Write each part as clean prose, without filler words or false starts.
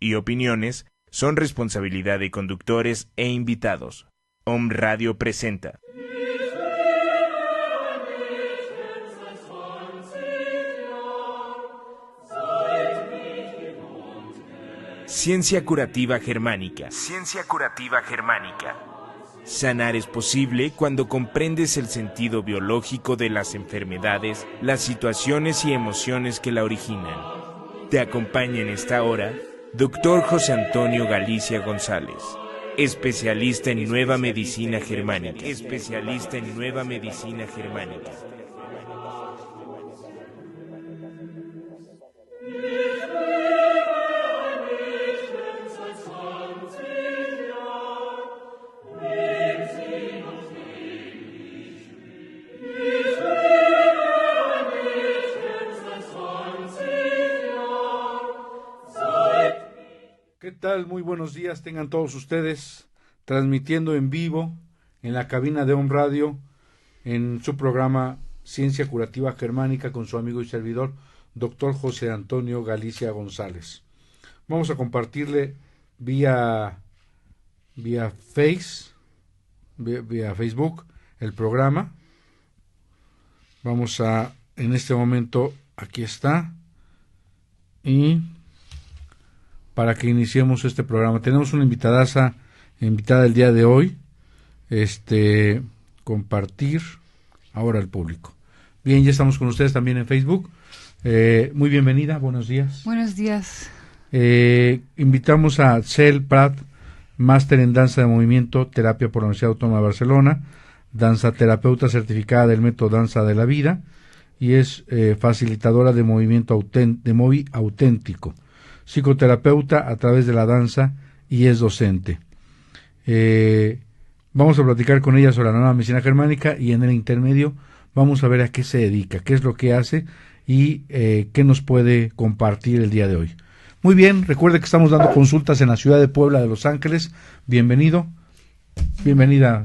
y opiniones son responsabilidad de conductores e invitados. Om Radio presenta Ciencia Curativa Germánica. Ciencia Curativa Germánica. Sanar es posible cuando comprendes el sentido biológico de las enfermedades, las situaciones y emociones que la originan. Te acompaña en esta hora Dr. José Antonio Galicia González, especialista en Nueva Medicina Germánica. Especialista en Nueva Medicina Germánica. ¿Qué tal? Muy buenos días, tengan todos ustedes, transmitiendo en vivo en la cabina de Om Radio, en su programa Ciencia Curativa Germánica con su amigo y servidor, Dr. José Antonio Galicia González. Vamos a compartirle vía Facebook el programa. Vamos a, en este momento, aquí está, y para que iniciemos este programa. Tenemos una invitada el día de hoy, compartir ahora al público. Bien, ya estamos con ustedes también en Facebook. Muy bienvenida, buenos días. Buenos días. Invitamos a Cel Prat, máster en danza de movimiento, terapia por la Universidad Autónoma de Barcelona, danza terapeuta certificada del método Danza de la Vida, y es facilitadora de movimiento auténtico, psicoterapeuta a través de la danza y es docente. Vamos a platicar con ella sobre la nueva medicina germánica y en el intermedio vamos a ver a qué se dedica, qué es lo que hace y qué nos puede compartir el día de hoy. Muy bien, recuerde que estamos dando consultas en la ciudad de Puebla de Los Ángeles. Bienvenida,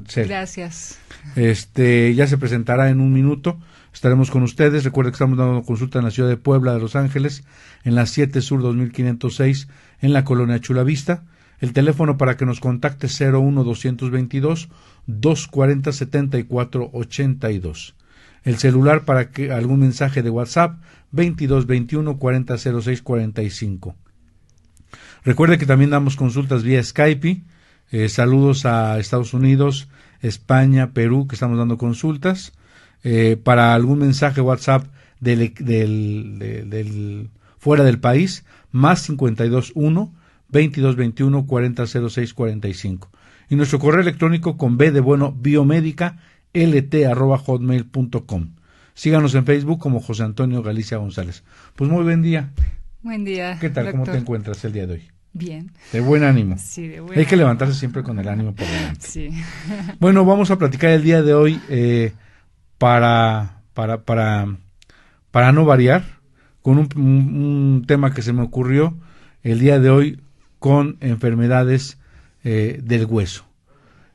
Cel. Gracias. Ya se presentará en un minuto. Estaremos con ustedes. Recuerden que estamos dando consulta en la ciudad de Puebla de Los Ángeles, en la 7 Sur 2506, en la colonia Chulavista. El teléfono para que nos contacte es 01-222-240-7482. El celular para que algún mensaje de WhatsApp 2221-400645. Recuerde que también damos consultas vía Skype. Saludos a Estados Unidos, España, Perú, que estamos dando consultas. Para algún mensaje WhatsApp fuera del país, más 521-2221-400645. Y nuestro correo electrónico con B de bueno, biomédica, lt@hotmail.com. Síganos en Facebook como José Antonio Galicia González. Pues muy buen día. Buen día. ¿Qué tal? Doctor. ¿Cómo te encuentras el día de hoy? Bien. De buen ánimo. Sí, de buen Hay que ánimo. levantarse siempre con el ánimo por delante. Sí. Bueno, vamos a platicar el día de hoy para no variar, con un tema que se me ocurrió el día de hoy con enfermedades del hueso.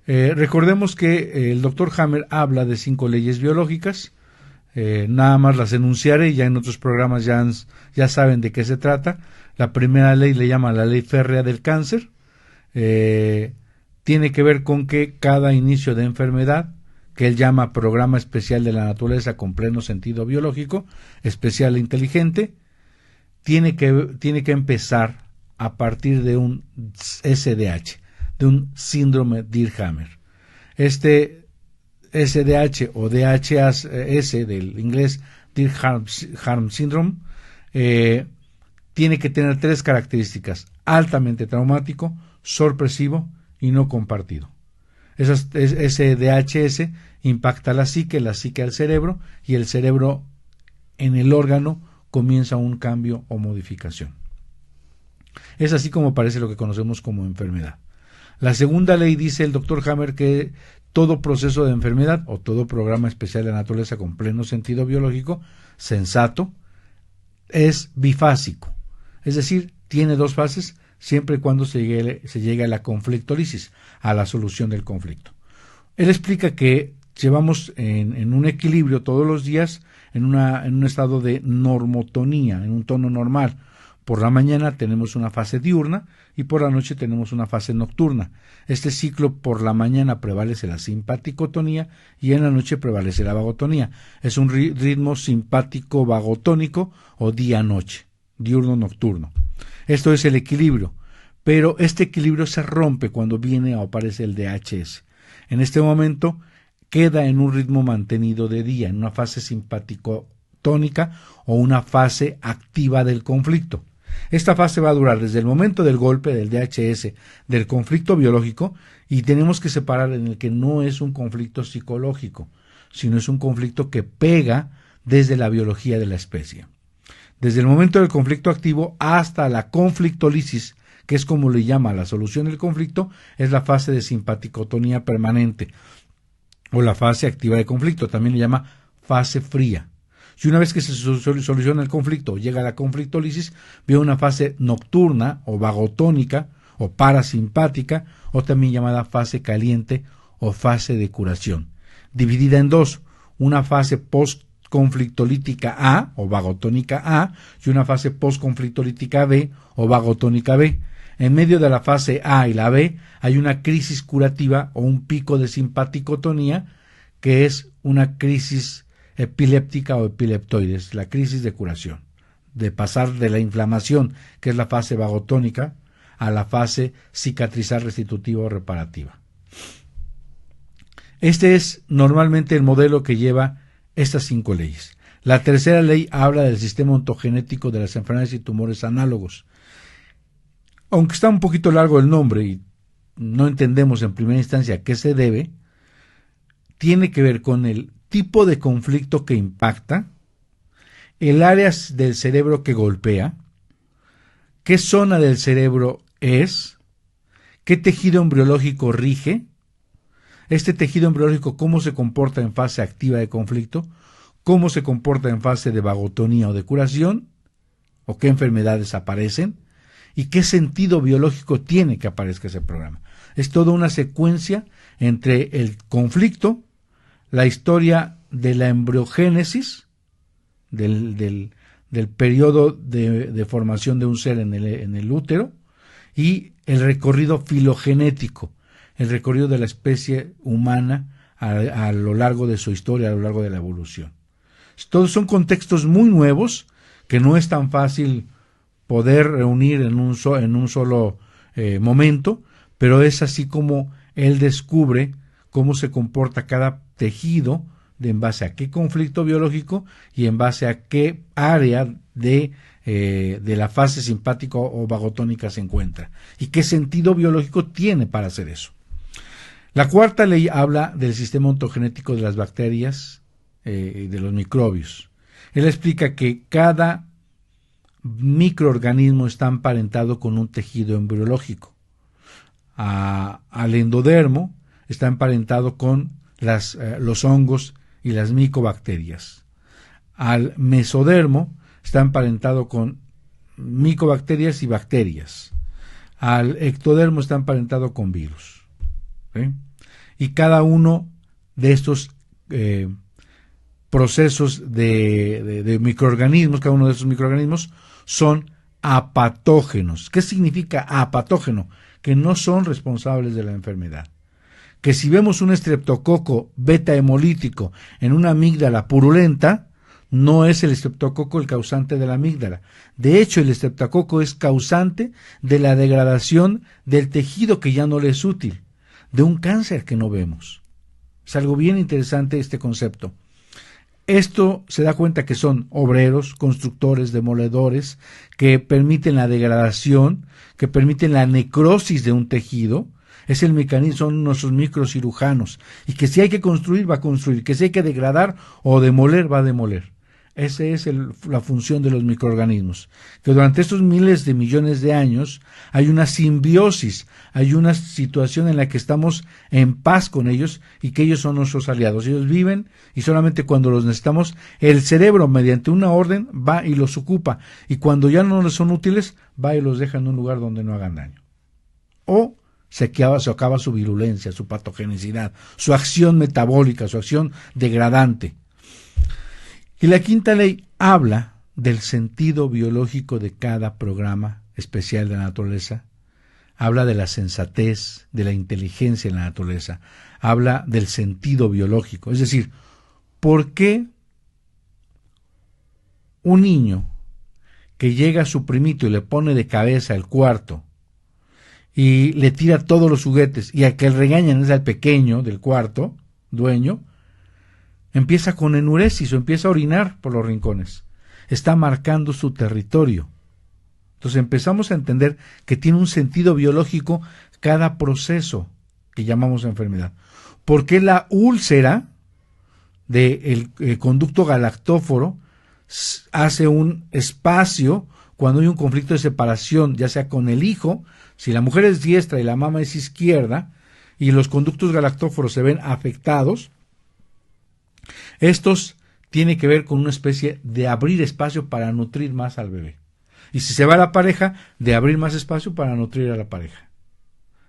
Recordemos que el doctor Hammer habla de 5 leyes biológicas, nada más las enunciaré, ya en otros programas ya saben de qué se trata. La primera ley le llama la ley férrea del cáncer, tiene que ver con que cada inicio de enfermedad, que él llama programa especial de la naturaleza con pleno sentido biológico, especial e inteligente, tiene que empezar a partir de un SDH, de un síndrome Dirkhammer. Este SDH o DHS del inglés Dirkhammer Syndrome tiene que tener 3 características: altamente traumático, sorpresivo y no compartido. Ese DHS impacta la psique al cerebro, y el cerebro en el órgano comienza un cambio o modificación. Es así como parece lo que conocemos como enfermedad. La segunda ley dice el doctor Hammer que todo proceso de enfermedad o todo programa especial de la naturaleza con pleno sentido biológico, sensato, es bifásico. Es decir, tiene 2 fases siempre y cuando se llegue a la conflictólisis, a la solución del conflicto. Él explica que llevamos en un equilibrio todos los días, en un estado de normotonía, en un tono normal. Por la mañana tenemos una fase diurna y por la noche tenemos una fase nocturna. Este ciclo por la mañana prevalece la simpaticotonía y en la noche prevalece la vagotonía. Es un ritmo simpático vagotónico o día-noche, diurno-nocturno. Esto es el equilibrio, pero este equilibrio se rompe cuando viene o aparece el DHS. En este momento queda en un ritmo mantenido de día, en una fase simpaticotónica o una fase activa del conflicto. Esta fase va a durar desde el momento del golpe del DHS, del conflicto biológico, y tenemos que separar en el que no es un conflicto psicológico, sino es un conflicto que pega desde la biología de la especie. Desde el momento del conflicto activo hasta la conflictólisis, que es como le llama la solución del conflicto, es la fase de simpaticotonía permanente, o la fase activa de conflicto, también le llama fase fría. Y una vez que se soluciona el conflicto, llega a la conflictólisis, viene una fase nocturna o vagotónica o parasimpática, o también llamada fase caliente o fase de curación, dividida en dos, una fase postconflictolítica A o vagotónica A y una fase postconflictolítica B o vagotónica B. En medio de la fase A y la B hay una crisis curativa o un pico de simpaticotonía, que es una crisis epiléptica o epileptoides, la crisis de curación, de pasar de la inflamación, que es la fase vagotónica, a la fase cicatrizar restitutiva o reparativa. Este es normalmente el modelo que lleva estas 5 leyes. La tercera ley habla del sistema ontogenético de las enfermedades y tumores análogos. Aunque está un poquito largo el nombre y no entendemos en primera instancia a qué se debe, tiene que ver con el tipo de conflicto que impacta, el área del cerebro que golpea, qué zona del cerebro es, qué tejido embriológico rige, este tejido embriológico cómo se comporta en fase activa de conflicto, cómo se comporta en fase de vagotonía o de curación, o qué enfermedades aparecen, y qué sentido biológico tiene que aparezca ese programa. Es toda una secuencia entre el conflicto, la historia de la embriogénesis, del periodo de formación de un ser en el útero, y el recorrido filogenético, el recorrido de la especie humana a lo largo de su historia, a lo largo de la evolución. Todos son contextos muy nuevos que no es tan fácil poder reunir en un solo momento, pero es así como él descubre cómo se comporta cada tejido en base a qué conflicto biológico y en base a qué área de la fase simpática o vagotónica se encuentra y qué sentido biológico tiene para hacer eso. La cuarta ley habla del sistema ontogenético de las bacterias y de los microbios. Él explica que cada microorganismo está emparentado con un tejido embriológico. Al endodermo está emparentado con los hongos y las micobacterias. Al mesodermo está emparentado con micobacterias y bacterias. Al ectodermo está emparentado con virus. ¿Sí? Y cada uno de estos procesos de microorganismos, cada uno de esos microorganismos son apatógenos. ¿Qué significa apatógeno? Que no son responsables de la enfermedad. Que si vemos un estreptococo beta hemolítico en una amígdala purulenta, no es el estreptococo el causante de la amígdala. De hecho, el estreptococo es causante de la degradación del tejido que ya no le es útil, de un cáncer que no vemos. Es algo bien interesante este concepto. Esto se da cuenta que son obreros, constructores, demoledores, que permiten la degradación, que permiten la necrosis de un tejido. Es el mecanismo, son nuestros microcirujanos. Y que si hay que construir, va a construir. Que si hay que degradar o demoler, va a demoler. Esa es la función de los microorganismos. Que durante estos miles de millones de años hay una simbiosis, hay una situación en la que estamos en paz con ellos y que ellos son nuestros aliados. Ellos viven y solamente cuando los necesitamos, el cerebro mediante una orden va y los ocupa. Y cuando ya no les son útiles, va y los deja en un lugar donde no hagan daño. O se acaba su virulencia, su patogenicidad, su acción metabólica, su acción degradante. Y la quinta ley habla del sentido biológico de cada programa especial de la naturaleza, habla de la sensatez, de la inteligencia en la naturaleza, habla del sentido biológico. Es decir, ¿por qué un niño que llega a su primito y le pone de cabeza el cuarto y le tira todos los juguetes y al que le regañan es al pequeño del cuarto, dueño, empieza con enuresis o empieza a orinar por los rincones? Está marcando su territorio. Entonces empezamos a entender que tiene un sentido biológico cada proceso que llamamos enfermedad. ¿Por qué la úlcera del conducto galactóforo hace un espacio cuando hay un conflicto de separación, ya sea con el hijo? Si la mujer es diestra y la mama es izquierda y los conductos galactóforos se ven afectados, estos tienen que ver con una especie de abrir espacio para nutrir más al bebé. Y si se va a la pareja, de abrir más espacio para nutrir a la pareja.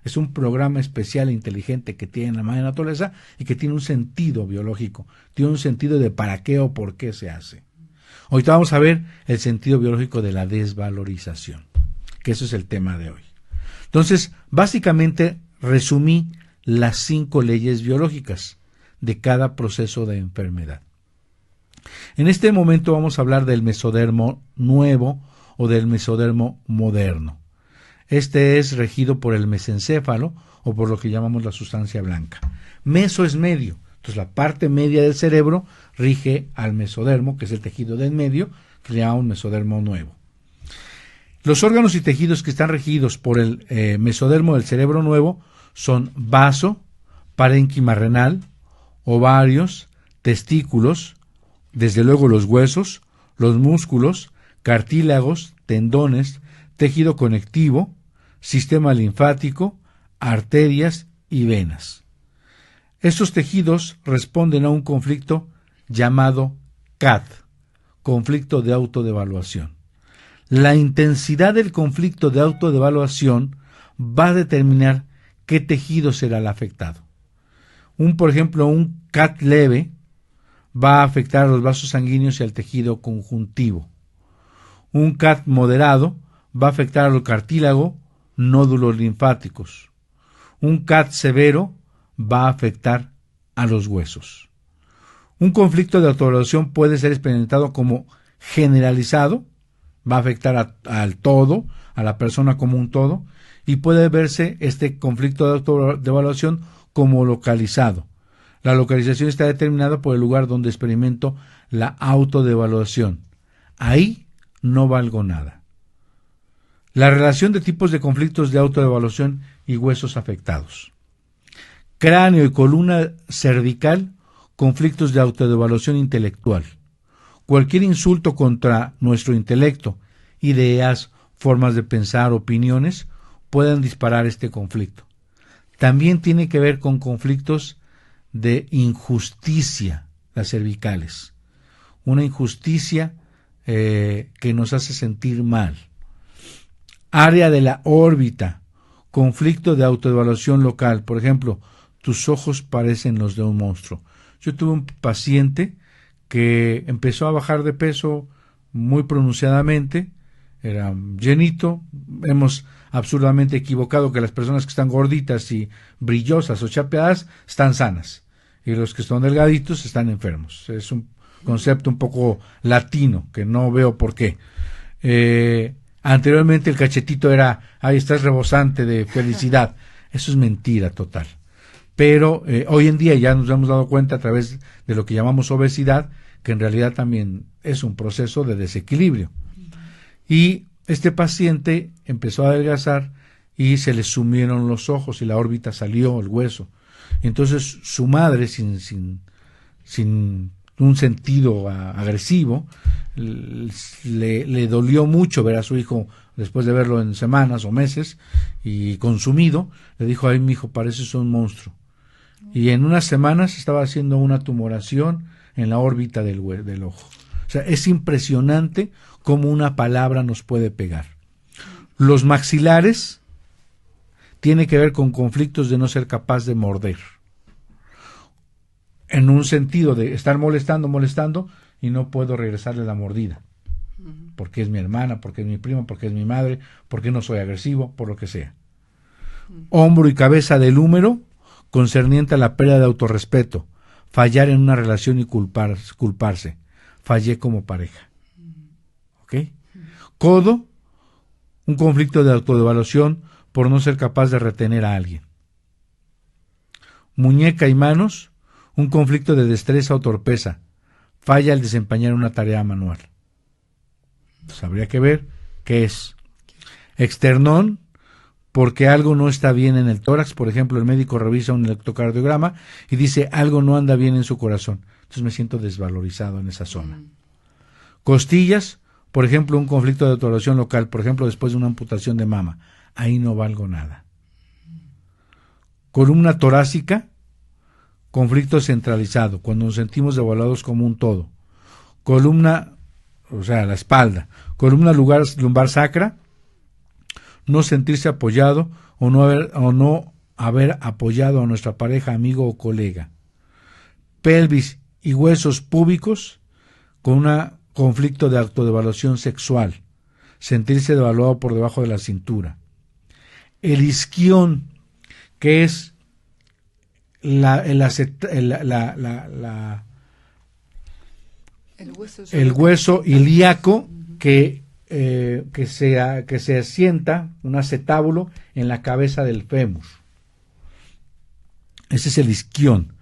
Es un programa especial e inteligente que tiene la madre naturaleza y que tiene un sentido biológico, tiene un sentido de para qué o por qué se hace. Ahorita vamos a ver el sentido biológico de la desvalorización, que eso es el tema de hoy. Entonces, básicamente resumí las 5 leyes biológicas de cada proceso de enfermedad. En este momento vamos a hablar del mesodermo nuevo o del mesodermo moderno. Este es regido por el mesencéfalo o por lo que llamamos la sustancia blanca. Meso es medio, entonces la parte media del cerebro rige al mesodermo, que es el tejido de en medio, que le llamamos mesodermo nuevo. Los órganos y tejidos que están regidos por el mesodermo del cerebro nuevo son vaso, parénquima renal, ovarios, testículos, desde luego los huesos, los músculos, cartílagos, tendones, tejido conectivo, sistema linfático, arterias y venas. Estos tejidos responden a un conflicto llamado CAD, conflicto de autodevaluación. La intensidad del conflicto de autodevaluación va a determinar qué tejido será el afectado. Por ejemplo, un CAD leve va a afectar a los vasos sanguíneos y al tejido conjuntivo. Un CAD moderado va a afectar al cartílago, nódulos linfáticos. Un CAD severo va a afectar a los huesos. Un conflicto de autoevaluación puede ser experimentado como generalizado, va a afectar al todo, a la persona como un todo, y puede verse este conflicto de autoevaluación como localizado. La localización está determinada por el lugar donde experimento la autodevaluación. Ahí no valgo nada. La relación de tipos de conflictos de autodevaluación y huesos afectados. Cráneo y columna cervical, conflictos de autodevaluación intelectual. Cualquier insulto contra nuestro intelecto, ideas, formas de pensar, opiniones, pueden disparar este conflicto. También tiene que ver con conflictos de injusticia, las cervicales. Una injusticia que nos hace sentir mal. Área de la órbita, conflicto de autoevaluación local. Por ejemplo, tus ojos parecen los de un monstruo. Yo tuve un paciente que empezó a bajar de peso muy pronunciadamente, era llenito. Hemos absurdamente equivocado que las personas que están gorditas y brillosas o chapeadas están sanas, y los que son delgaditos están enfermos. Es un concepto un poco latino que no veo por qué. Anteriormente el cachetito era, ahí estás rebosante de felicidad. Eso es mentira total. Pero hoy en día ya nos hemos dado cuenta a través de lo que llamamos obesidad, que en realidad también es un proceso de desequilibrio. Y este paciente empezó a adelgazar y se le sumieron los ojos y la órbita salió, el hueso. Entonces su madre, sin un sentido agresivo, le dolió mucho ver a su hijo después de verlo en semanas o meses y consumido. Le dijo: ay, mi hijo, pareces un monstruo. Y en unas semanas estaba haciendo una tumoración en la órbita del ojo. O sea, es impresionante cómo una palabra nos puede pegar. Los maxilares tienen que ver con conflictos de no ser capaz de morder. En un sentido de estar molestando y no puedo regresarle la mordida. porque es mi hermana, porque es mi prima, porque es mi madre, porque no soy agresivo, por lo que sea. Hombro y cabeza del húmero, concerniente a la pérdida de autorrespeto, fallar en una relación y culparse. Fallé como pareja. ¿Ok? Codo, un conflicto de autodevaluación por no ser capaz de retener a alguien. Muñeca y manos, un conflicto de destreza o torpeza. Falla al desempeñar una tarea manual. Entonces habría que ver qué es. Externón, porque algo no está bien en el tórax. Por ejemplo, el médico revisa un electrocardiograma y dice algo no anda bien en su corazón. Entonces me siento desvalorizado en esa zona. Costillas, por ejemplo, un conflicto de autoevaluación local, por ejemplo, después de una amputación de mama. Ahí no valgo nada. Columna torácica, conflicto centralizado, cuando nos sentimos devaluados como un todo. Columna, o sea, la espalda. Columna lumbar sacra, no sentirse apoyado o no haber apoyado a nuestra pareja, amigo o colega. Pelvis y huesos púbicos, con un conflicto de autodevaluación sexual, sentirse devaluado por debajo de la cintura. El isquión, que es el hueso ilíaco que se asienta, un acetábulo, en la cabeza del fémur. Ese es el isquión.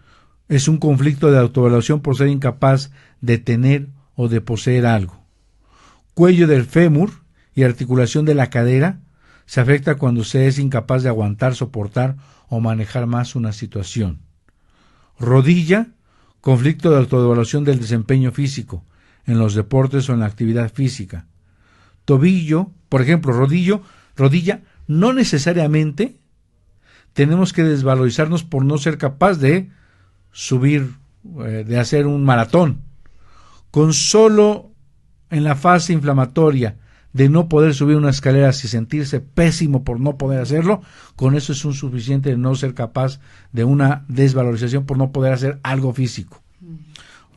Es un conflicto de autoevaluación por ser incapaz de tener o de poseer algo. Cuello del fémur y articulación de la cadera se afecta cuando se es incapaz de aguantar, soportar o manejar más una situación. Rodilla, conflicto de autoevaluación del desempeño físico en los deportes o en la actividad física. Tobillo, por ejemplo, rodilla, no necesariamente tenemos que desvalorizarnos por no ser capaz de subir, de hacer un maratón. Con solo en la fase inflamatoria de no poder subir una escalera y sentirse pésimo por no poder hacerlo, con eso es un suficiente de no ser capaz de una desvalorización por no poder hacer algo físico.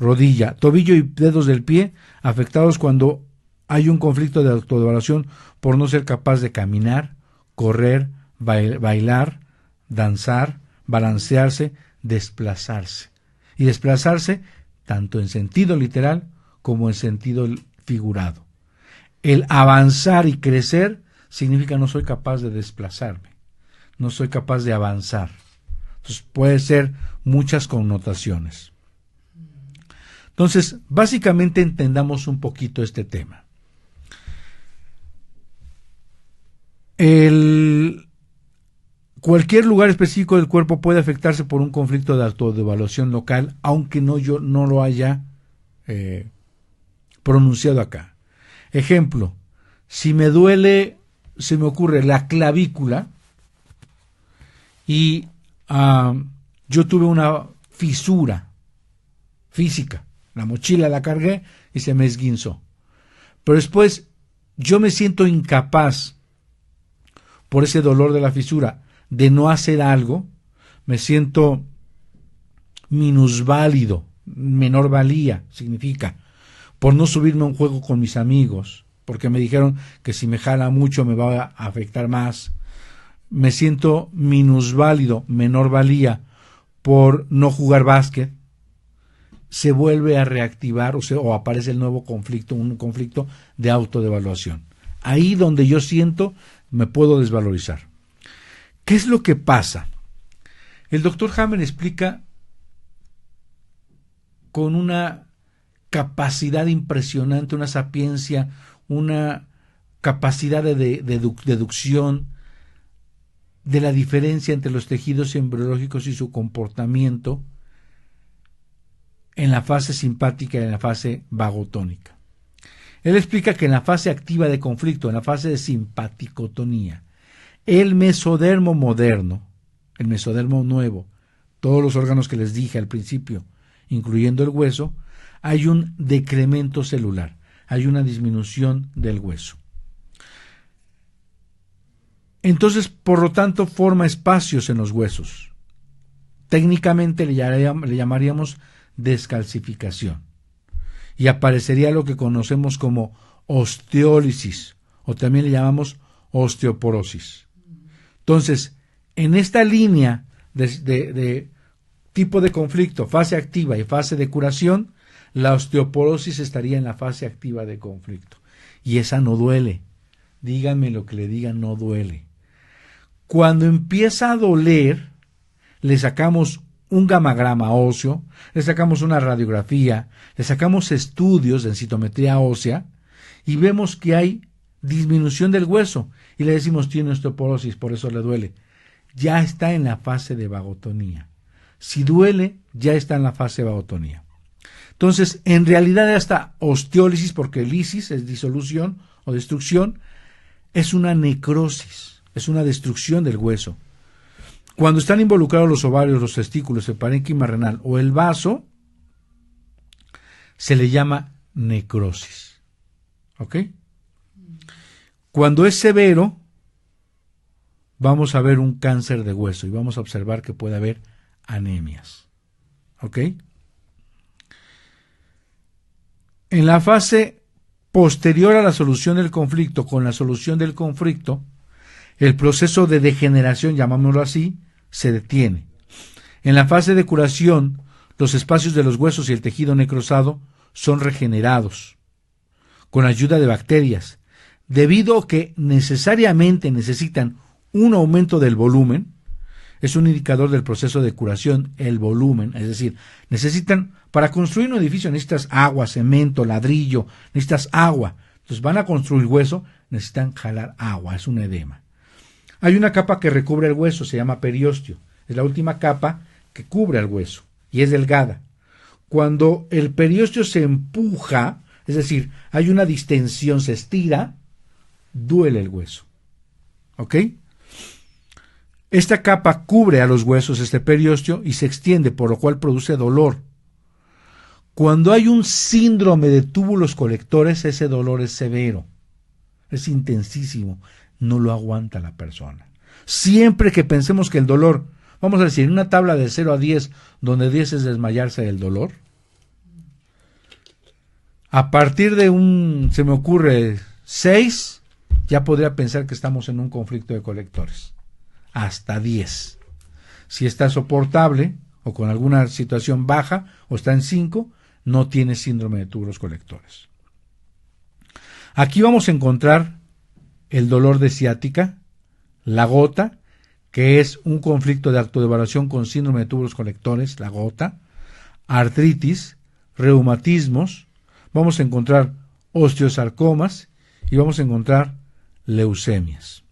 Rodilla, tobillo y dedos del pie afectados cuando hay un conflicto de autodevaluación por no ser capaz de caminar, correr, bailar, danzar, balancearse, desplazarse. Y desplazarse tanto en sentido literal como en sentido figurado. El avanzar y crecer significa no soy capaz de desplazarme, no soy capaz de avanzar. Entonces puede ser muchas connotaciones. Entonces, básicamente entendamos un poquito este tema. Cualquier lugar específico del cuerpo puede afectarse por un conflicto de autodevaluación local, aunque yo no lo haya pronunciado acá. Ejemplo, si me duele, se me ocurre la clavícula y yo tuve una fisura física, la mochila la cargué y se me esguinzó. Pero después yo me siento incapaz por ese dolor de la fisura de no hacer algo, me siento minusválido, menor valía, significa, por no subirme a un juego con mis amigos, porque me dijeron que si me jala mucho me va a afectar más. Me siento minusválido, menor valía, por no jugar básquet. Se vuelve a reactivar o aparece el nuevo conflicto, un conflicto de autodevaluación. Ahí donde yo siento me puedo desvalorizar. ¿Qué es lo que pasa? El doctor Hammer explica con una capacidad impresionante, una sapiencia, una capacidad de deducción de la diferencia entre los tejidos embriológicos y su comportamiento en la fase simpática y en la fase vagotónica. Él explica que en la fase activa de conflicto, en la fase de simpaticotonía, el mesodermo moderno, el mesodermo nuevo, todos los órganos que les dije al principio, incluyendo el hueso, hay un decremento celular, hay una disminución del hueso. Entonces, por lo tanto, forma espacios en los huesos. Técnicamente le llamaríamos descalcificación. Y aparecería lo que conocemos como osteólisis, o también le llamamos osteoporosis. Entonces, en esta línea de tipo de conflicto, fase activa y fase de curación, la osteoporosis estaría en la fase activa de conflicto. Y esa no duele. Díganme lo que le digan, no duele. Cuando empieza a doler, le sacamos un gamagrama óseo, le sacamos una radiografía, le sacamos estudios de densitometría ósea y vemos que hay disminución del hueso y le decimos tiene osteoporosis, por eso le duele. Ya está en la fase de vagotonía. Si duele, ya está en la fase de vagotonía. Entonces, en realidad esta osteólisis, porque lisis es disolución o destrucción, es una necrosis, es una destrucción del hueso. Cuando están involucrados los ovarios, los testículos, el parénquima renal o el vaso, se le llama necrosis. ¿Ok? Cuando es severo, vamos a ver un cáncer de hueso y vamos a observar que puede haber anemias. ¿Ok? En la fase posterior a la solución del conflicto, con la solución del conflicto, el proceso de degeneración, llamámoslo así, se detiene. En la fase de curación, los espacios de los huesos y el tejido necrosado son regenerados con ayuda de bacterias, debido a que necesariamente necesitan un aumento del volumen. Es un indicador del proceso de curación, el volumen, es decir, necesitan, para construir un edificio necesitas agua, cemento, ladrillo, necesitas agua. Entonces van a construir hueso, necesitan jalar agua, es un edema. Hay una capa que recubre el hueso, se llama periósteo, es la última capa que cubre al hueso y es delgada. Cuando el periósteo se empuja, es decir, hay una distensión, se estira, duele el hueso. ¿Ok? Esta capa cubre a los huesos, este periósteo, y se extiende, por lo cual produce dolor. Cuando hay un síndrome de túbulos colectores, ese dolor es severo, es intensísimo, no lo aguanta la persona. Siempre que pensemos que el dolor, vamos a decir, en una tabla de 0 a 10, donde 10 es desmayarse del dolor, a partir de se me ocurre 6, ya podría pensar que estamos en un conflicto de colectores. Hasta 10. Si está soportable o con alguna situación baja o está en 5, no tiene síndrome de túbulos colectores. Aquí vamos a encontrar el dolor de ciática, la gota, que es un conflicto de autodevaluación con síndrome de túbulos colectores, la gota, artritis, reumatismos, vamos a encontrar osteosarcomas y vamos a encontrar leucemias.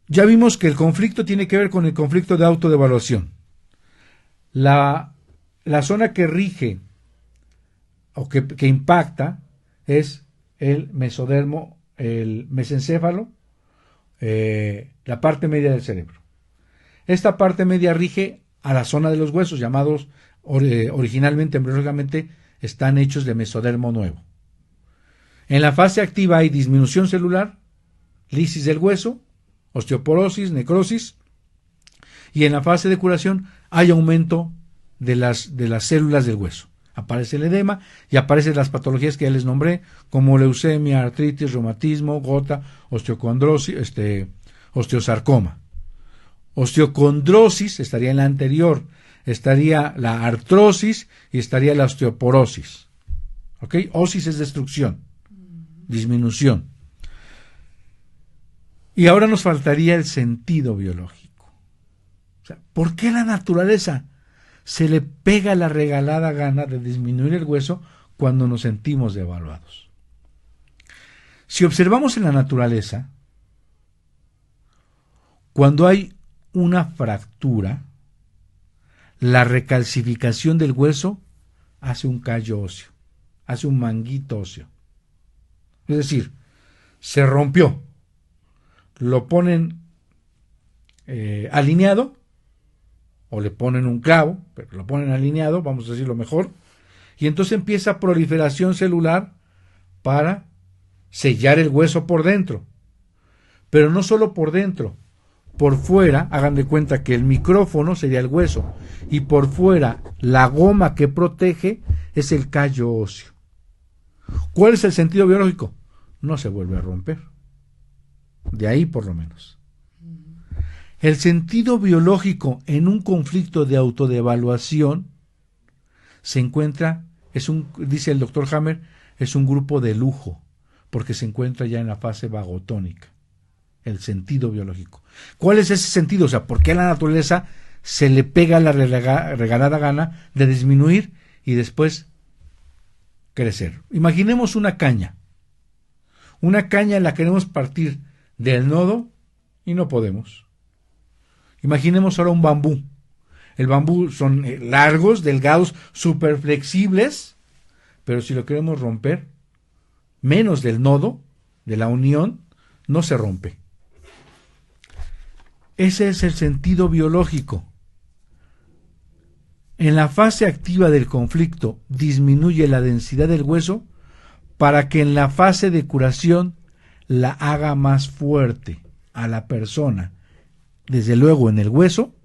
Ya vimos que el conflicto tiene que ver con el conflicto de autodevaluación. La zona que rige o que impacta es el mesodermo, el mesencéfalo, la parte media del cerebro. Esta parte media rige a la zona de los huesos, llamados originalmente, embriológicamente, están hechos de mesodermo nuevo. En la fase activa hay disminución celular, lisis del hueso, osteoporosis, necrosis, y en la fase de curación hay aumento de las células del hueso. Aparece el edema y aparecen las patologías que ya les nombré, como leucemia, artritis, reumatismo, gota, osteocondrosis, osteosarcoma. Osteocondrosis estaría en la anterior, estaría la artrosis y estaría la osteoporosis. ¿Ok? Osis es destrucción, disminución. Y ahora nos faltaría el sentido biológico. O sea, ¿por qué la naturaleza se le pega la regalada gana de disminuir el hueso cuando nos sentimos devaluados? Si observamos en la naturaleza, cuando hay una fractura, la recalcificación del hueso hace un callo óseo, hace un manguito óseo. Es decir, se rompió, lo ponen alineado, o le ponen un clavo, pero lo ponen alineado, vamos a decirlo mejor, y entonces empieza proliferación celular para sellar el hueso por dentro. Pero no solo por dentro, por fuera, hagan de cuenta que el micrófono sería el hueso, y por fuera la goma que protege es el callo óseo. ¿Cuál es el sentido biológico? No se vuelve a romper. De ahí por lo menos. El sentido biológico en un conflicto de autodevaluación se encuentra, dice el doctor Hammer, es un grupo de lujo, porque se encuentra ya en la fase vagotónica. El sentido biológico. ¿Cuál es ese sentido? O sea, ¿por qué a la naturaleza se le pega la regalada gana de disminuir y después crecer? Imaginemos una caña. Una caña la queremos partir del nodo y no podemos. Imaginemos ahora un bambú. El bambú son largos, delgados, súper flexibles, pero si lo queremos romper, menos del nodo, de la unión, no se rompe. Ese es el sentido biológico. En la fase activa del conflicto disminuye la densidad del hueso para que en la fase de curación la haga más fuerte a la persona, desde luego en el hueso,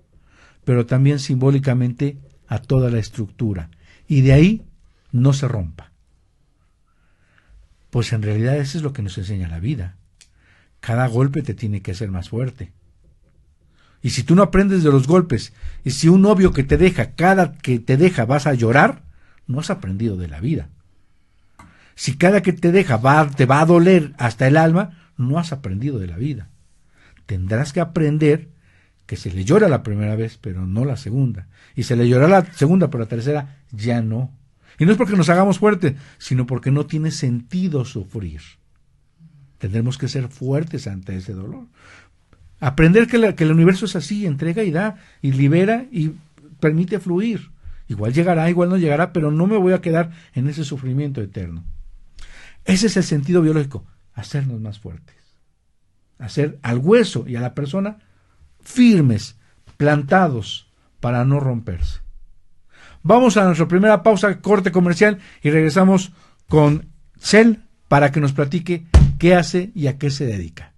pero también simbólicamente a toda la estructura, y de ahí no se rompa. Pues en realidad eso es lo que nos enseña la vida. Cada golpe te tiene que hacer más fuerte. Y si tú no aprendes de los golpes, y si un novio que te deja, cada que te deja vas a llorar, no has aprendido de la vida. Si cada que te deja te va a doler hasta el alma, no has aprendido de la vida. Tendrás que aprender que se le llora la primera vez, pero no la segunda. Y se le llora la segunda, pero la tercera ya no. Y no es porque nos hagamos fuertes, sino porque no tiene sentido sufrir. Tendremos que ser fuertes ante ese dolor. Aprender que el universo es así, entrega y da, y libera y permite fluir. Igual llegará, igual no llegará, pero no me voy a quedar en ese sufrimiento eterno. Ese es el sentido biológico, hacernos más fuertes. Hacer al hueso y a la persona firmes, plantados, para no romperse. Vamos a nuestra primera pausa, corte comercial, y regresamos con Cel para que nos platique qué hace y a qué se dedica.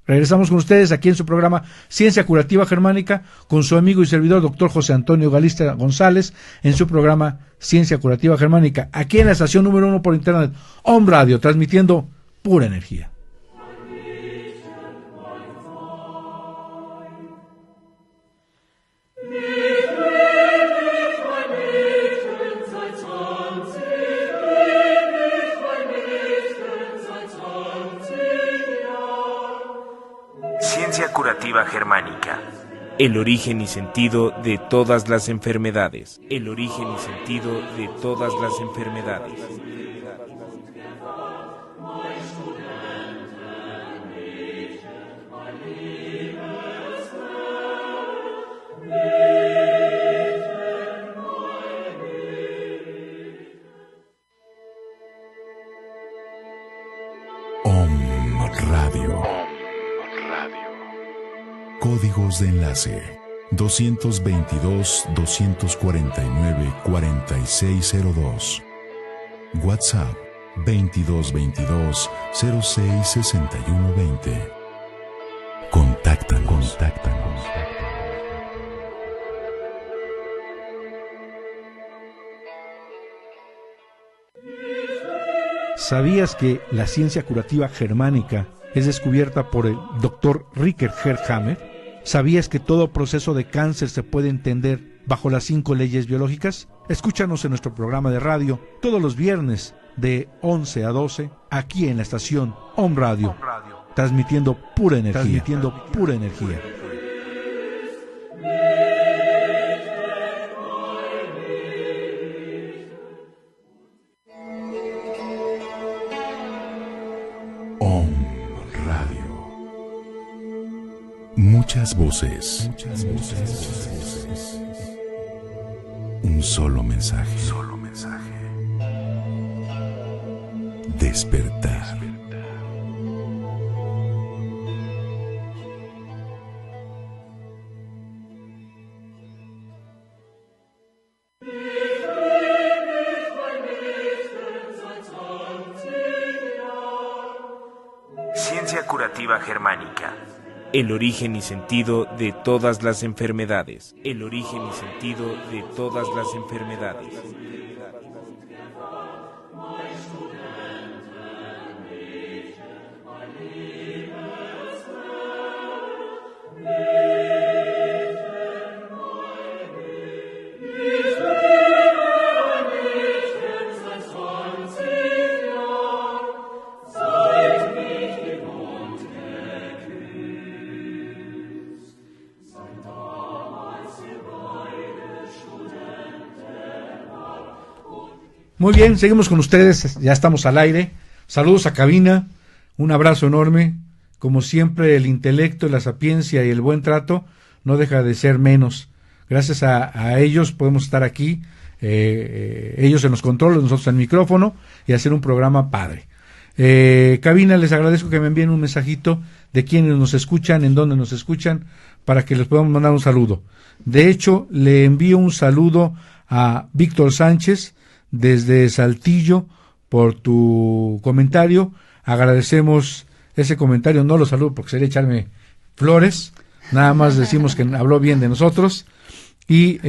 Regresamos con ustedes aquí en su programa Ciencia Curativa Germánica con su amigo y servidor doctor José Antonio Galista González en su programa Ciencia Curativa Germánica, aquí en la estación número 1 por internet, Om Radio, transmitiendo pura energía. Ciencia Curativa Germánica. El origen y sentido de todas las enfermedades. El origen y sentido de todas las enfermedades. Códigos de enlace 222-249-4602. WhatsApp 2222-066120. Contáctanos. ¿Sabías que la ciencia curativa germánica es descubierta por el Dr. Richard Hammer? ¿Sabías que todo proceso de cáncer se puede entender bajo las 5 leyes biológicas? Escúchanos en nuestro programa de radio todos los viernes de 11 a 12 aquí en la estación Om Radio, transmitiendo pura energía. Muchas voces. Un solo mensaje. Despertar. Ciencia Curativa Germánica. El origen y sentido de todas las enfermedades. El origen y sentido de todas las enfermedades. Muy bien, seguimos con ustedes, ya estamos al aire. Saludos a cabina, un abrazo enorme. Como siempre, el intelecto, la sapiencia y el buen trato no deja de ser menos. Gracias a ellos podemos estar aquí, ellos en los controles, nosotros en el micrófono, y hacer un programa padre. Cabina, les agradezco que me envíen un mensajito de quienes nos escuchan, en dónde nos escuchan, para que les podamos mandar un saludo. De hecho, le envío un saludo a Víctor Sánchez desde Saltillo por tu comentario. Agradecemos ese comentario, no lo saludo porque sería echarme flores, nada más decimos que habló bien de nosotros. Y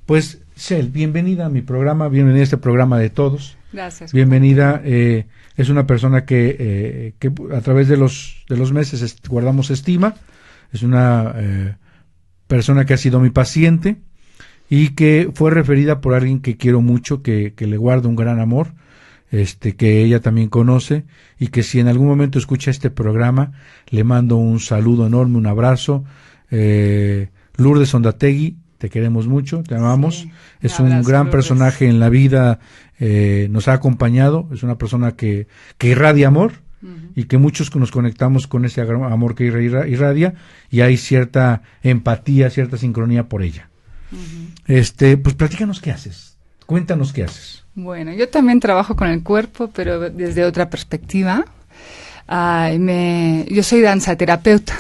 pues Shel, bienvenida a mi programa, bienvenida a este programa de todos. Gracias. Bienvenida, es una persona que a través de los meses guardamos estima, es una persona que ha sido mi paciente y que fue referida por alguien que quiero mucho, que le guardo un gran amor, que ella también conoce, y que si en algún momento escucha este programa, le mando un saludo enorme, un abrazo. Lourdes Ondategui, te queremos mucho, te amamos, Sí, es un un abrazo, gran Lourdes. personaje en la vida, nos ha acompañado, es una persona que irradia amor, y que muchos nos conectamos con ese amor que irradia, y hay cierta empatía, cierta sincronía por ella. Pues platícanos qué haces, cuéntanos qué haces. Bueno, yo también trabajo con el cuerpo, pero desde otra perspectiva. Yo soy danzaterapeuta.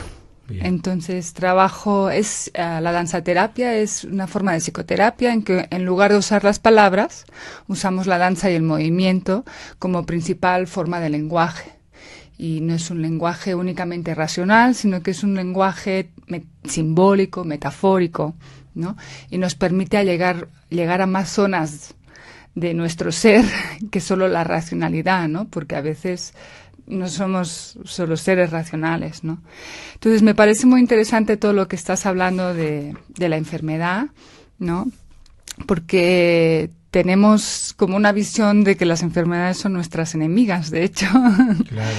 Bien. Entonces la danzaterapia es una forma de psicoterapia en que en lugar de usar las palabras, usamos la danza y el movimiento como principal forma de lenguaje. Y no es un lenguaje únicamente racional, sino que es un lenguaje simbólico, metafórico, ¿no? Y nos permite llegar a más zonas de nuestro ser que solo la racionalidad, ¿no? Porque a veces no somos solo seres racionales, ¿no? Entonces me parece muy interesante todo lo que estás hablando de la enfermedad, ¿no? Porque tenemos como una visión de que las enfermedades son nuestras enemigas, de hecho. Claro.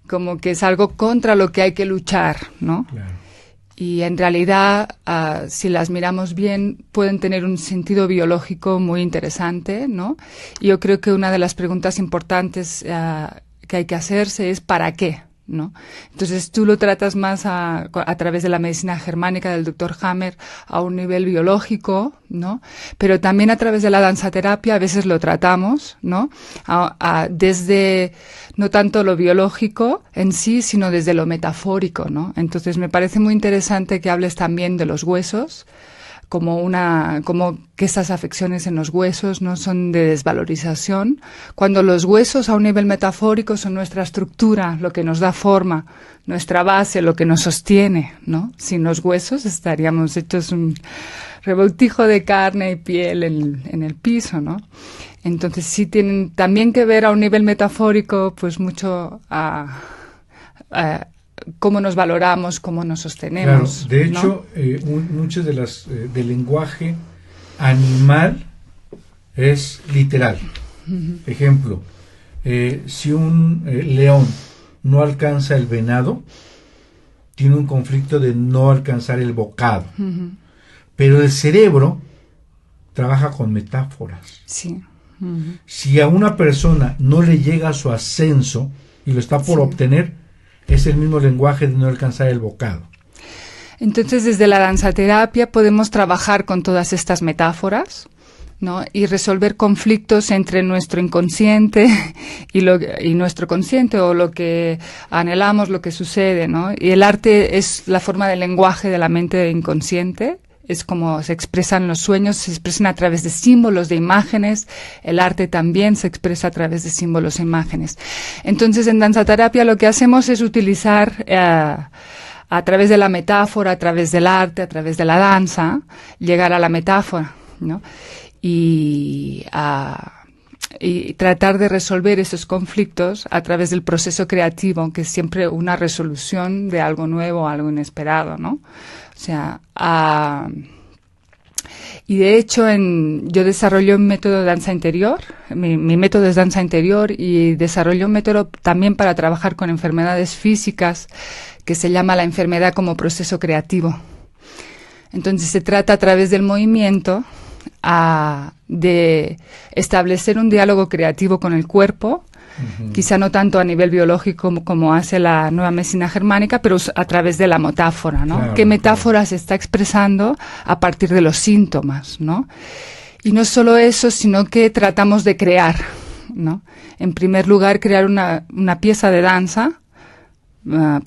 Como que es algo contra lo que hay que luchar, ¿no? Claro. Y en realidad, si las miramos bien, pueden tener un sentido biológico muy interesante, ¿no? Y yo creo que una de las preguntas importantes que hay que hacerse es ¿para qué?, ¿no? Entonces tú lo tratas más a través de la medicina germánica del Dr. Hammer a un nivel biológico, ¿no? Pero también a través de la danzaterapia a veces lo tratamos, ¿no? Desde no tanto lo biológico en sí, sino desde lo metafórico, ¿no? Entonces me parece muy interesante que hables también de los huesos, como que estas afecciones en los huesos no son de desvalorización, cuando los huesos a un nivel metafórico son nuestra estructura, lo que nos da forma, nuestra base, lo que nos sostiene, ¿no? Sin los huesos estaríamos hechos un revoltijo de carne y piel en el piso, ¿no? Entonces sí tienen también que ver a un nivel metafórico, pues mucho a cómo nos valoramos, cómo nos sostenemos. Claro, de hecho, muchas de las del lenguaje animal es literal. Ejemplo, si un león no alcanza el venado, tiene un conflicto de no alcanzar el bocado. Pero el cerebro trabaja con metáforas. Sí. Si a una persona no le llega su ascenso y lo está por obtener, es el mismo lenguaje de no alcanzar el bocado. Entonces, desde la danzaterapia podemos trabajar con todas estas metáforas, ¿no? Y resolver conflictos entre nuestro inconsciente y nuestro consciente, o lo que anhelamos, lo que sucede, ¿no? Y el arte es la forma del lenguaje de la mente inconsciente. Es como se expresan los sueños, se expresan a través de símbolos, de imágenes. El arte también se expresa a través de símbolos e imágenes. Entonces, en danzaterapia lo que hacemos es utilizar a través de la metáfora, a través del arte, a través de la danza, llegar a la metáfora, ¿no? Y tratar de resolver esos conflictos a través del proceso creativo, que es siempre una resolución de algo nuevo, algo inesperado, ¿no? O sea, y de hecho yo desarrollé un método de danza interior, mi método es danza interior, y desarrollé un método también para trabajar con enfermedades físicas que se llama la enfermedad como proceso creativo. Entonces se trata a través del movimiento de establecer un diálogo creativo con el cuerpo, quizá no tanto a nivel biológico como hace la nueva medicina germánica, pero a través de la metáfora, ¿no? Claro, ¿Qué metáfora se está expresando a partir de los síntomas, ¿no? Y no solo eso, sino que tratamos de crear, ¿no? En primer lugar, crear una pieza de danza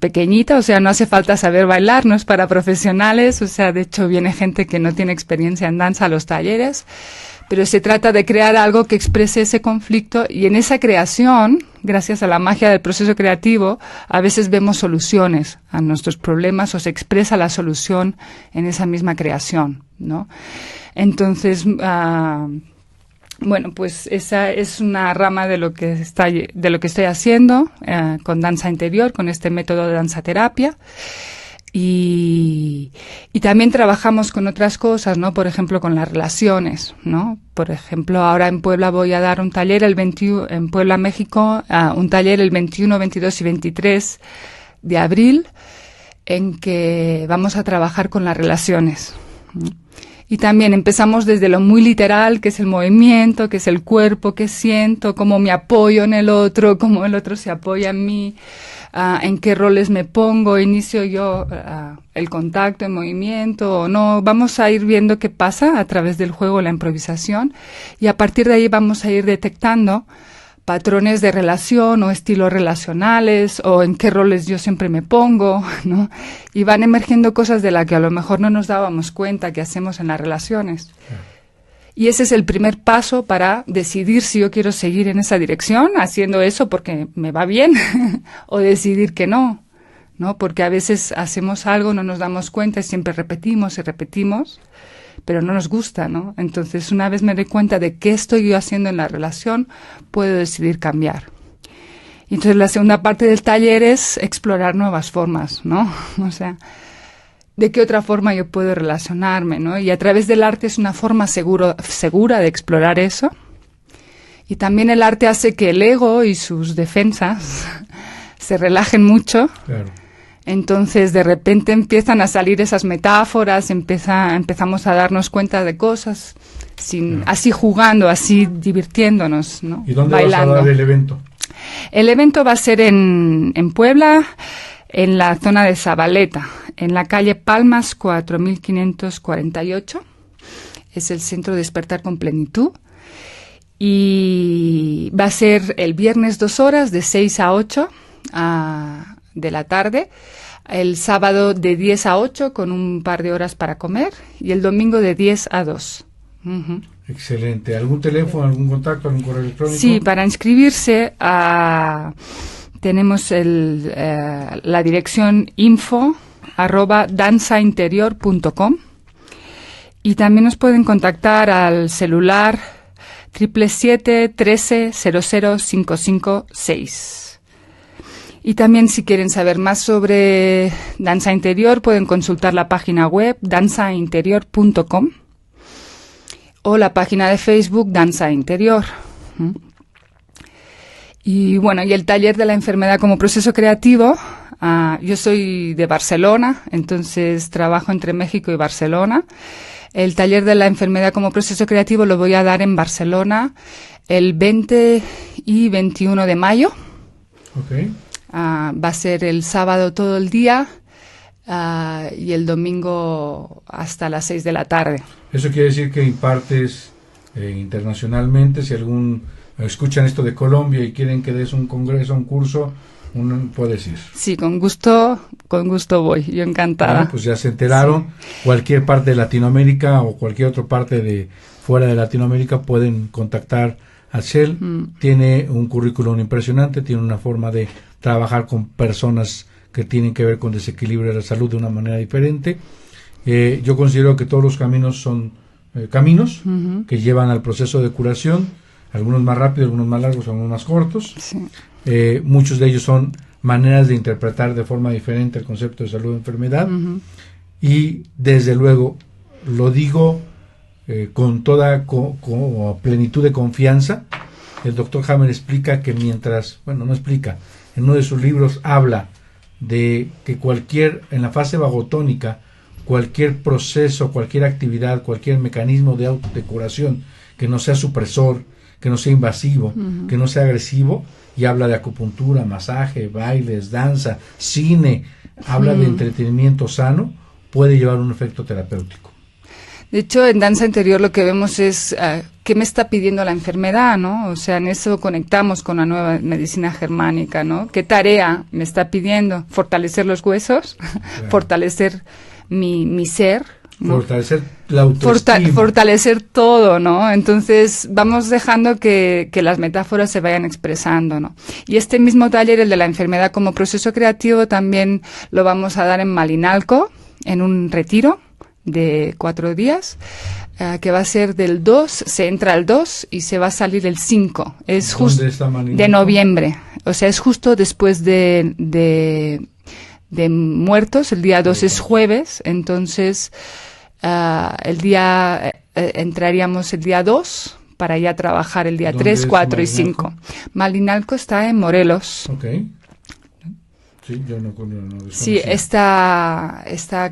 pequeñita, o sea, no hace falta saber bailar, no es para profesionales, o sea, de hecho viene gente que no tiene experiencia en danza a los talleres, pero se trata de crear algo que exprese ese conflicto, y en esa creación, gracias a la magia del proceso creativo, a veces vemos soluciones a nuestros problemas, o se expresa la solución en esa misma creación, ¿no? Entonces, bueno, pues esa es una rama de lo que estoy haciendo con danza interior, con este método de danza terapia. Y también trabajamos con otras cosas, ¿no? Por ejemplo, con las relaciones, ¿no? Por ejemplo, ahora en Puebla voy a dar un taller en Puebla, México, un taller el 21, 22 y 23 de abril, en que vamos a trabajar con las relaciones, ¿no? Y también empezamos desde lo muy literal, que es el movimiento, que es el cuerpo, que siento, cómo me apoyo en el otro, cómo el otro se apoya en mí, en qué roles me pongo, inicio yo el contacto, el movimiento o no. Vamos a ir viendo qué pasa a través del juego, la improvisación, y a partir de ahí vamos a ir detectando patrones de relación o estilos relacionales o en qué roles yo siempre me pongo, ¿no? Y van emergiendo cosas de las que a lo mejor no nos dábamos cuenta que hacemos en las relaciones. Y ese es el primer paso para decidir si yo quiero seguir en esa dirección, haciendo eso porque me va bien, o decidir que no, ¿no? Porque a veces hacemos algo, no nos damos cuenta y siempre repetimos y repetimos, pero no nos gusta, ¿no? Entonces, una vez me doy cuenta de qué estoy yo haciendo en la relación, puedo decidir cambiar. Y entonces la segunda parte del taller es explorar nuevas formas, ¿no? O sea, de qué otra forma yo puedo relacionarme, ¿no? Y a través del arte es una forma segura de explorar eso. Y también el arte hace que el ego y sus defensas se relajen mucho. Claro. Entonces, de repente empiezan a salir esas metáforas, empezamos a darnos cuenta de cosas, así jugando, así divirtiéndonos, ¿no? ¿Y dónde bailando. vas a dar el evento? El evento va a ser en Puebla, en la zona de Zabaleta, en la calle Palmas 4548. Es el Centro de Despertar con Plenitud. Y va a ser el viernes 2 horas, de 6 a 8 de la tarde, el sábado de 10 a 8 con un par de horas para comer, y el domingo de 10 a 2. Uh-huh. Excelente. ¿Algún teléfono, algún contacto, algún correo electrónico? Sí, para inscribirse tenemos la dirección info@danzainterior.com, y también nos pueden contactar al celular 777-13-00-556. Y también, si quieren saber más sobre danza interior, pueden consultar la página web danzainterior.com o la página de Facebook Danza Interior. Y bueno, y el taller de la enfermedad como proceso creativo, yo soy de Barcelona, entonces trabajo entre México y Barcelona. El taller de la enfermedad como proceso creativo lo voy a dar en Barcelona el 20 y 21 de mayo. Okay. Va a ser el sábado todo el día y el domingo hasta las 6 de la tarde. Eso quiere decir que impartes internacionalmente. Si escuchan esto de Colombia y quieren que des un congreso, un curso, puedes ir. Sí, con gusto voy, yo encantada. Pues ya se enteraron. Sí. Cualquier parte de Latinoamérica o cualquier otra parte de fuera de Latinoamérica pueden contactar a Shell. Tiene un currículum impresionante, tiene una forma de trabajar con personas que tienen que ver con desequilibrio de la salud de una manera diferente. Yo considero que todos los caminos son caminos que llevan al proceso de curación, algunos más rápidos, algunos más largos, algunos más cortos. Sí. Muchos de ellos son maneras de interpretar de forma diferente el concepto de salud y enfermedad. Y desde luego lo digo con toda plenitud de confianza. El doctor Hammer explica que en uno de sus libros habla de que en la fase vagotónica, cualquier proceso, cualquier actividad, cualquier mecanismo de curación que no sea supresor, que no sea invasivo, que no sea agresivo, y habla de acupuntura, masaje, bailes, danza, cine, habla de entretenimiento sano, puede llevar un efecto terapéutico. De hecho, en danza interior lo que vemos es qué me está pidiendo la enfermedad, ¿no? O sea, en eso conectamos con la nueva medicina germánica, ¿no? ¿Qué tarea me está pidiendo? Fortalecer los huesos, claro. Fortalecer mi ser, ¿no? Fortalecer la autoestima. Fortalecer todo, ¿no? Entonces vamos dejando que las metáforas se vayan expresando, ¿no? Y este mismo taller, el de la enfermedad como proceso creativo, también lo vamos a dar en Malinalco, en un retiro de 4 días, que va a ser del 2, se entra el 2 y se va a salir el 5. Es justo de noviembre. O sea, es justo después de Muertos, el día 2 es jueves, entonces entraríamos el día 2 para ya trabajar el día 3, 4 y 5. Malinalco está en Morelos. Okay. Sí, yo no sí, está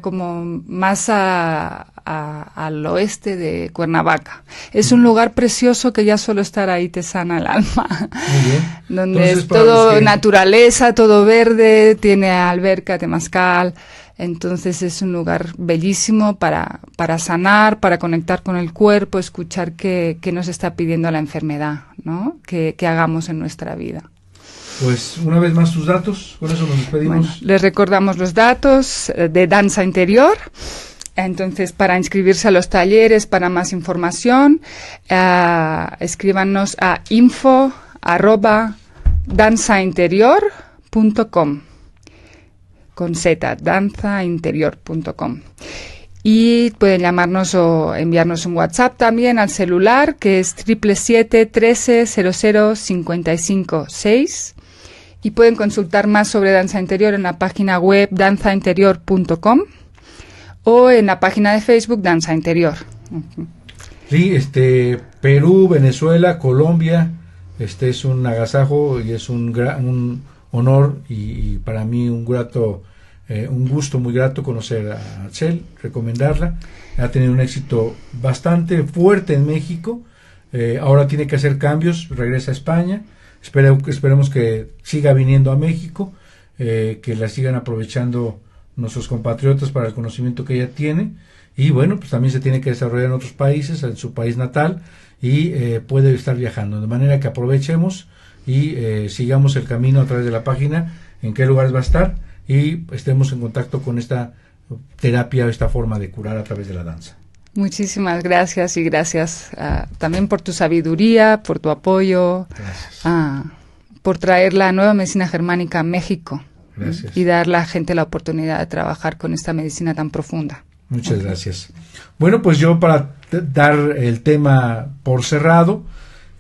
como más al oeste de Cuernavaca. Es un lugar precioso que ya solo estar ahí te sana el alma. Muy bien. Donde entonces, es todo naturaleza, todo verde, tiene alberca, temazcal. Entonces es un lugar bellísimo para sanar, para conectar con el cuerpo, escuchar qué nos está pidiendo la enfermedad, ¿no? Que hagamos en nuestra vida. Pues una vez más tus datos, con eso nos despedimos. Bueno, les recordamos los datos de Danza Interior. Entonces, para inscribirse a los talleres, para más información, escríbanos a info@danzainterior.com con Z, danzainterior.com. Y pueden llamarnos o enviarnos un WhatsApp también al celular, que es 777-1300-55-6. Y pueden consultar más sobre danza interior en la página web danzainterior.com o en la página de Facebook Danza Interior. Sí, Perú, Venezuela, Colombia, es un agasajo y es un honor y para mí un gusto muy grato conocer a Atzel, recomendarla. Ha tenido un éxito bastante fuerte en México. Ahora tiene que hacer cambios, regresa a España. Esperemos que siga viniendo a México, que la sigan aprovechando nuestros compatriotas para el conocimiento que ella tiene. Y bueno, pues también se tiene que desarrollar en otros países, en su país natal, y puede estar viajando. De manera que aprovechemos y sigamos el camino a través de la página, en qué lugares va a estar, y estemos en contacto con esta terapia, esta forma de curar a través de la danza. Muchísimas gracias y gracias también por tu sabiduría, por tu apoyo, por traer la nueva medicina germánica a México. Gracias. Y dar a la gente la oportunidad de trabajar con esta medicina tan profunda. Muchas gracias. Bueno, pues yo para dar el tema por cerrado,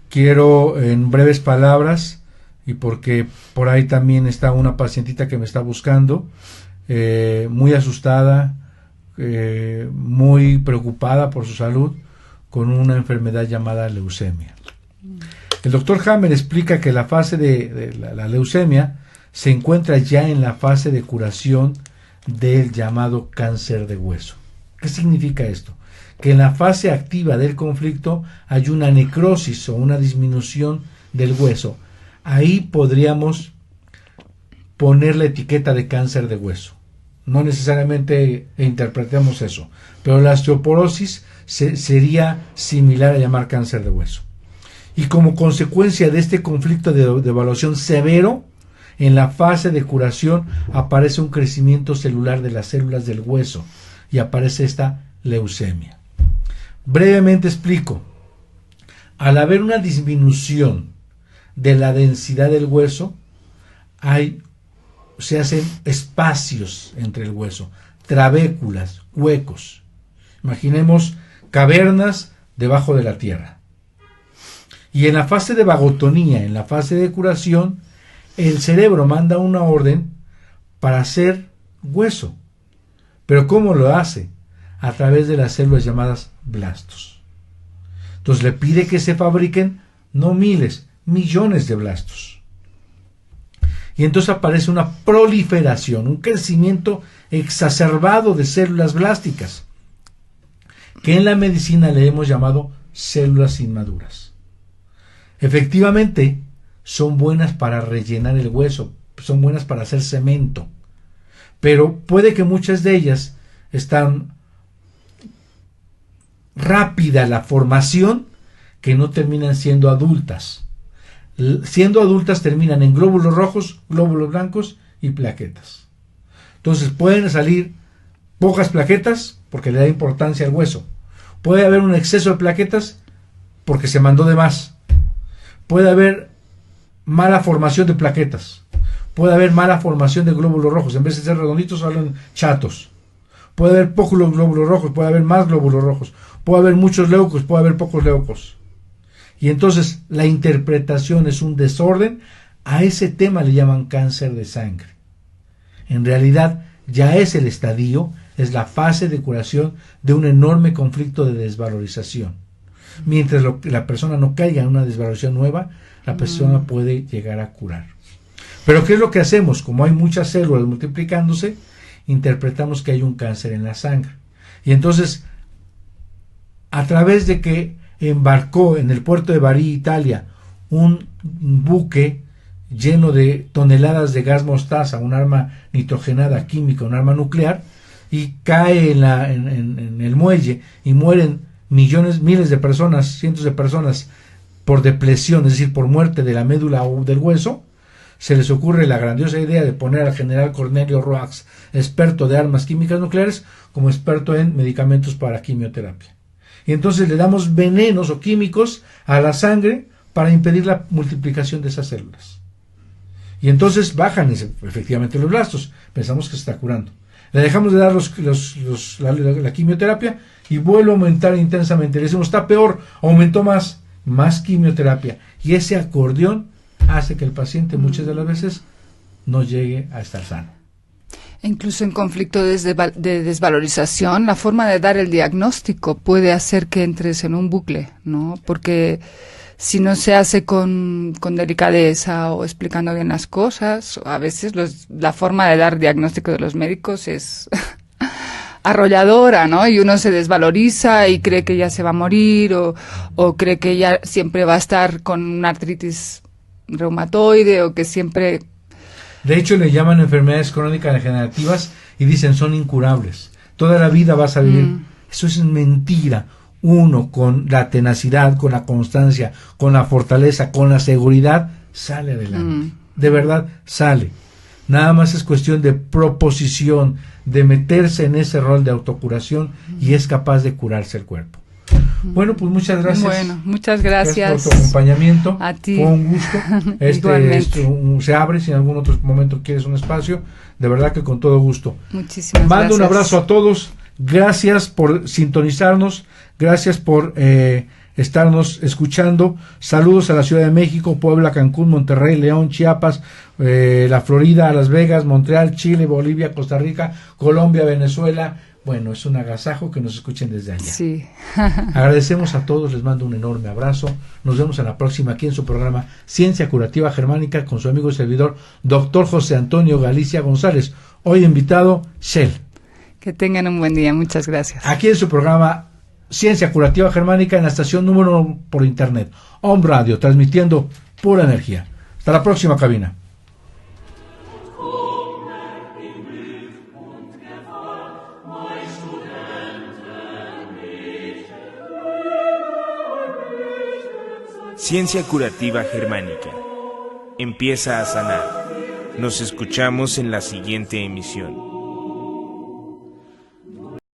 quiero en breves palabras, y porque por ahí también está una pacientita que me está buscando, muy asustada, muy preocupada por su salud, con una enfermedad llamada leucemia. El doctor Hammer explica que la fase de la leucemia se encuentra ya en la fase de curación del llamado cáncer de hueso. ¿Qué significa esto? Que en la fase activa del conflicto hay una necrosis o una disminución del hueso. Ahí podríamos poner la etiqueta de cáncer de hueso. No necesariamente interpretemos eso, pero la osteoporosis sería similar a llamar cáncer de hueso. Y como consecuencia de este conflicto de evaluación severo, en la fase de curación aparece un crecimiento celular de las células del hueso y aparece esta leucemia. Brevemente explico. Al haber una disminución de la densidad del hueso, se hacen espacios entre el hueso, trabéculas, huecos. Imaginemos cavernas debajo de la tierra. Y en la fase de vagotonía, en la fase de curación, el cerebro manda una orden para hacer hueso. ¿Pero cómo lo hace? A través de las células llamadas blastos. Entonces le pide que se fabriquen no miles, millones de blastos. y entonces aparece una proliferación, un crecimiento exacerbado de células blásticas, que en la medicina le hemos llamado células inmaduras. Efectivamente, son buenas para rellenar el hueso, son buenas para hacer cemento, pero puede que muchas de ellas están rápida la formación, que no terminan siendo adultas. Siendo adultas terminan en glóbulos rojos, glóbulos blancos y plaquetas. Entonces pueden salir pocas plaquetas porque le da importancia al hueso. Puede haber un exceso de plaquetas porque se mandó de más. Puede haber mala formación de plaquetas. Puede haber mala formación de glóbulos rojos. En vez de ser redonditos, salen chatos. Puede haber pocos glóbulos rojos, puede haber más glóbulos rojos. Puede haber muchos leucos, puede haber pocos leucos. Y entonces la interpretación es un desorden. A ese tema le llaman cáncer de sangre. En realidad ya es el estadio, es la fase de curación de un enorme conflicto de desvalorización. Mientras la persona no caiga en una desvalorización nueva, la persona puede llegar a curar. Pero ¿qué es lo que hacemos? Como hay muchas células multiplicándose, interpretamos que hay un cáncer en la sangre. Y entonces, a través de que embarcó en el puerto de Bari, Italia, un buque lleno de toneladas de gas mostaza, un arma nitrogenada química, un arma nuclear, y cae en el muelle y mueren miles de personas, cientos de personas por depresión, es decir, por muerte de la médula o del hueso, se les ocurre la grandiosa idea de poner al general Cornelio Roax, experto de armas químicas nucleares, como experto en medicamentos para quimioterapia. Y entonces le damos venenos o químicos a la sangre para impedir la multiplicación de esas células. Y entonces bajan efectivamente los blastos. Pensamos que se está curando. Le dejamos de dar la quimioterapia y vuelve a aumentar intensamente. Le decimos, está peor, aumentó más quimioterapia. Y ese acordeón hace que el paciente muchas de las veces no llegue a estar sano. Incluso en conflicto de desvalorización, la forma de dar el diagnóstico puede hacer que entres en un bucle, ¿no? Porque si no se hace con delicadeza o explicando bien las cosas, a veces la forma de dar diagnóstico de los médicos es arrolladora, ¿no? Y uno se desvaloriza y cree que ya se va a morir o cree que ya siempre va a estar con una artritis reumatoide o que siempre... De hecho, le llaman enfermedades crónicas degenerativas y dicen son incurables. Toda la vida vas a vivir. Eso es mentira. Uno, con la tenacidad, con la constancia, con la fortaleza, con la seguridad, sale adelante. De verdad, sale. Nada más es cuestión de proposición, de meterse en ese rol de autocuración y es capaz de curarse el cuerpo. Bueno, pues muchas gracias. Bueno, muchas gracias. Gracias por tu acompañamiento. A ti. Fue un gusto. Esto se abre, si en algún otro momento quieres un espacio, de verdad que con todo gusto. Muchísimas Mando gracias. un abrazo a todos. Gracias por sintonizarnos. Gracias por estarnos escuchando. Saludos a la Ciudad de México, Puebla, Cancún, Monterrey, León, Chiapas, la Florida, Las Vegas, Montreal, Chile, Bolivia, Costa Rica, Colombia, Venezuela. Bueno, es un agasajo que nos escuchen desde allá. Sí. Agradecemos a todos, les mando un enorme abrazo. Nos vemos en la próxima aquí en su programa Ciencia Curativa Germánica con su amigo y servidor, Dr. José Antonio Galicia González. Hoy invitado, Shell. Que tengan un buen día, muchas gracias. Aquí en su programa Ciencia Curativa Germánica en la estación número 1 por internet, Om Radio, transmitiendo pura energía. Hasta la próxima cabina. Ciencia Curativa Germánica. Empieza a sanar. Nos escuchamos en la siguiente emisión.